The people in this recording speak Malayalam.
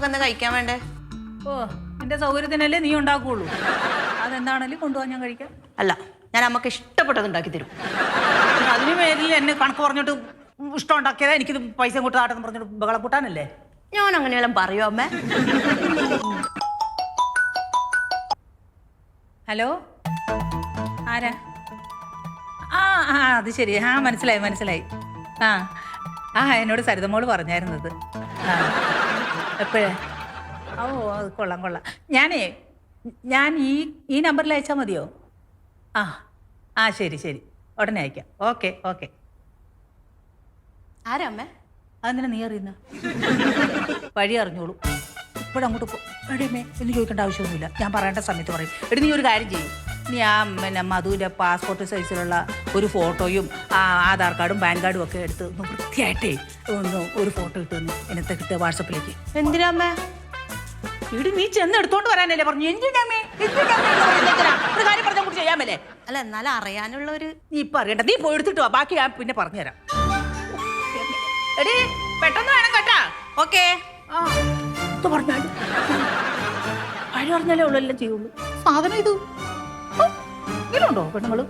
അമ്മക്ക് എന്താ കഴിക്കാൻ വേണ്ടേ? ഓ നിന്റെ സൗകര്യത്തിനല്ലേ നീ ഉണ്ടാക്കുള്ളൂ. അതെന്താണേലും കൊണ്ടുപോകാൻ ഞാൻ കഴിക്കാം. അല്ല, ഞാൻ അമ്മക്ക് ഇഷ്ടപ്പെട്ടത് ഉണ്ടാക്കി തരും. അതിന് പേരിൽ എന്നെ കണക്ക് പറഞ്ഞിട്ട് ഇഷ്ടം ഉണ്ടാക്കിയതാ എനിക്കിത് പൈസ കൂട്ടാട്ടെന്ന് പറഞ്ഞിട്ട് ബഹളം കൂട്ടാനല്ലേ? ഞാൻ അങ്ങനെയെല്ലാം പറയോ അമ്മ? ഹലോ, ആരാ? ആ ആ അത് ശരി. ആ മനസ്സിലായി. ആ എന്നോട് സരിതമോള് പറഞ്ഞായിരുന്നത്. ആ എപ്പോഴേ? ഓ അത് കൊള്ളാം. ഞാൻ ഈ നമ്പറിൽ അയച്ചാൽ മതിയോ? ആ ശരി ഉടനെ അയക്കാം. ഓക്കെ. ആരാ അമ്മ? അതെന്തിനാ നീ അറിയുന്ന? വഴി അറിഞ്ഞോളൂ. ഇപ്പോഴങ്ങോട്ട് എടിയമ്മേ എന്ന് ചോദിക്കേണ്ട ആവശ്യമൊന്നുമില്ല. ഞാൻ പറയേണ്ട സമയത്ത് പറയും. എടി നീ ഒരു കാര്യം ചെയ്യും, നീ ആ മധുവിൻ്റെ പാസ്പോർട്ട് സൈസിലുള്ള ഒരു ഫോട്ടോയും ആധാർ കാർഡും പാൻ കാർഡും ഒക്കെ എടുത്ത് ഒന്ന് വൃത്തിയായിട്ടേ ഒരു ഫോട്ടോ ഇട്ട് എന്നത്തെ കിട്ടുക വാട്സപ്പിലേക്ക്. എന്തിനാ അമ്മ? ഇടി നീ ചെന്ന് എടുത്തോണ്ട് വരാനല്ലേ പറഞ്ഞു. എന്തിനാമേ ഒരു കാര്യം പറഞ്ഞാൽ കൂടി ചെയ്യാമല്ലേ? അല്ല, എന്നാലും അറിയാനുള്ള ഒരു... നീ ഇപ്പൊ അറിയണ്ട, നീ പോയി എടുത്തിട്ട് വാ, ബാക്കി ഞാൻ പിന്നെ പറഞ്ഞുതരാം. എടി പെട്ടെന്ന് വേണം കേട്ടാ. ഓക്കേ. പറഞ്ഞാലും വഴി പറഞ്ഞാലേ ഉള്ളൂ എല്ലാം ചെയ്യുള്ളൂ. സാധനം ഇതുണ്ടോ പെണ്ണുങ്ങള്?